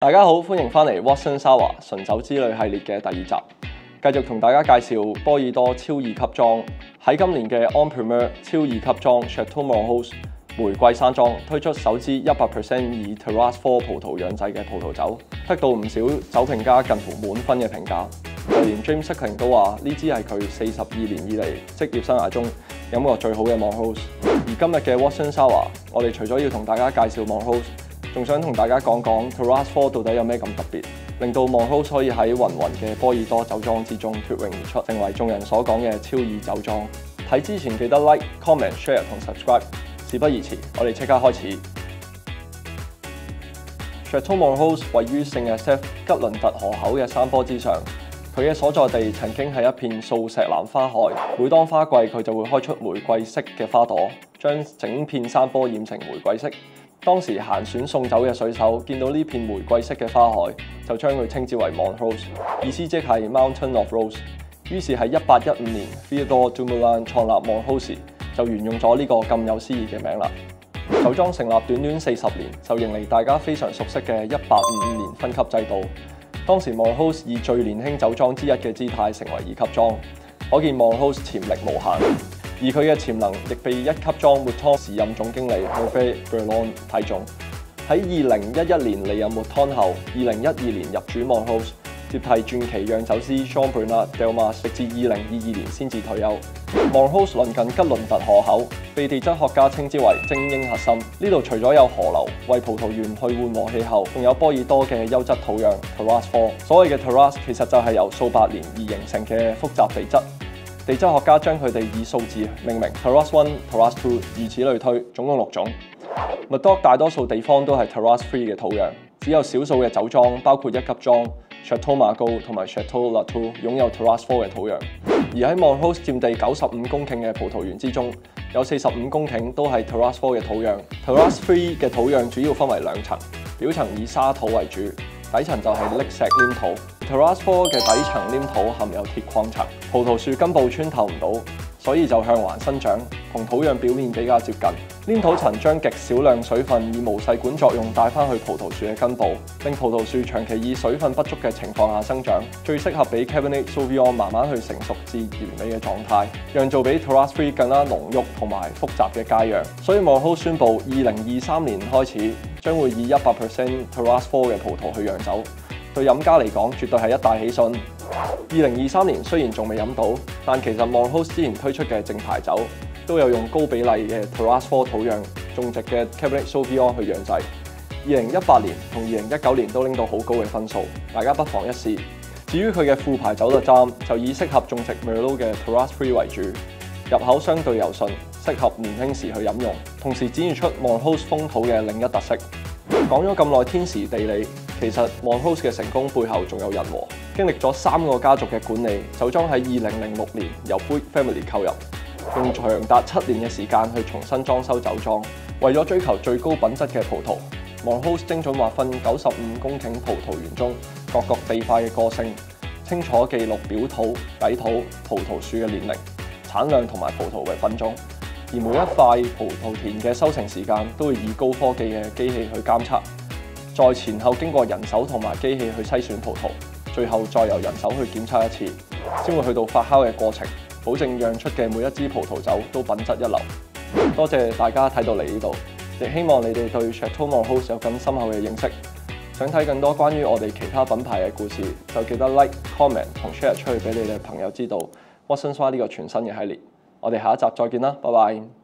大家好，歡迎翻嚟 Watson Sour 純酒之旅系列嘅第二集，繼續同大家介紹波爾多超二級莊。喺今年嘅 On Premier 超二級莊 Chateau Montrose 玫瑰山莊推出首支100% 以 Terroir 葡萄釀製嘅葡萄酒，得到唔少酒評家近乎滿分嘅評價。就連 James Suckling 都話呢支係佢42年以嚟職業生涯中飲過最好嘅 Montrose。而今日嘅 Watson Sour， 我哋除咗要同大家介紹 Montrose，仲想同大家講講 Terroir 到底有咩咁特別，令到 Montrose 可以喺芸芸嘅波爾多酒莊之中脫穎而出，成為眾人所講嘅超二酒莊。睇之前記得 Like、Comment、Share 同 Subscribe。事不宜遲，我哋即刻開始。Chateau Montrose 位於聖日塞吉倫特河口嘅山坡之上，佢嘅所在地曾經係一片素石藍花海。每當花季，佢就會開出玫瑰色嘅花朵，將整片山坡染成玫瑰色。當時行船送酒嘅水手見到呢片玫瑰色嘅花海，就將佢稱之為 Montrose， 意思即係 Mountain of Rose。於是喺1815年 Théodore Dumoulin 創立 Montrose， 就沿用咗呢個咁有詩意嘅名啦。酒莊成立短短40年，就迎嚟大家非常熟悉嘅1855年分級制度。當時 Montrose 以最年輕酒莊之一嘅姿態成為2級莊，可見 Montrose 潛力無限。而佢嘅潛能亦被1級莊 Mouton 時任總經理 Hervé Berlon 睇中。喺2011年離任 Mouton 後，2012年入主 Montrose， 接替傳奇釀酒師 Jean-Bernard Delmas， 直至2022年先至退休。Montrose 鄰近吉倫特河口，被地質學家稱之為精英核心。呢度除咗有河流為葡萄園去緩和氣候，仲有波爾多嘅優質土壤 Terroir 4。所謂嘅 Terroir 其實就係由數百年而形成嘅複雜地質。地質學家將佢哋以數字命名 Terroir 1、Terroir 2，如此類推，總共6種。Médoc 大多數地方都係 Terroir 3嘅土壤，只有少數嘅酒莊，包括1級莊 Chateau Margaux 同埋 Chateau Latour 擁有 Terroir 4嘅土壤。而喺 Montrose 佔地95公頃嘅葡萄園之中，有45公頃都係 Terroir 4嘅土壤。Terroir 3嘅土壤主要分為2層，表層以沙土為主，底層就係礫石黏土。Terroir 4嘅底層黏土含有鐵礦層，葡萄樹根部穿透唔到，所以就向環生長，同土壤表面比較接近。黏土層將極少量水分以毛細管作用帶翻去葡萄樹嘅根部，令葡萄樹長期以水分不足嘅情況下生長，最適合俾 Cabernet Sauvignon 慢慢去成熟至完美嘅狀態，釀造比 Terroir 3更加濃郁同埋複雜嘅佳釀。所以 Montrose 宣布2023年開始將會以100% Terroir 4嘅葡萄去釀酒。對飲家嚟講，絕對係一大喜訊。2023年雖然仲未飲到，但其實 Montrose 之前推出嘅正牌酒都有用高比例嘅 Terroir 4土壤種植嘅 Cabernet Sauvignon 去釀製。2018年同2019年都拎到好高嘅分數，大家不妨一試。至於佢嘅副牌酒特樽，就以適合種植 Merlot 嘅 Terroir 3為主，入口相對柔順，適合年輕時去飲用，同時展現出 Montrose 風土嘅另一特色。講咗咁耐天時地利，其實 Montrose 嘅成功背後仲有人和。經歷咗3個家族嘅管理，酒莊喺2006年由 Bouygues Family 購入，用長達7年嘅時間去重新裝修酒莊。為咗追求最高品質嘅葡萄， Montrose 精準劃分95公頃葡萄園中各個地塊嘅個性，清楚記錄表土、底土、葡萄樹嘅年齡、產量同埋葡萄嘅品種。而每一塊葡萄田嘅收成時間都會以高科技嘅機器去監測，再前後經過人手同埋機器去篩選葡萄，最後再由人手去檢測一次，先會去到發酵嘅過程，保證釀出嘅每一支葡萄酒都品質一流。多謝大家睇到嚟呢度，亦希望你哋對 Chateau Montrose 有更深厚嘅認識。想睇更多關於我哋其他品牌嘅故事，就記得 Like、Comment 同 Share 出去俾你哋朋友知道 Watson Sour 呢個全新嘅系列。我哋下一集再見啦，拜拜。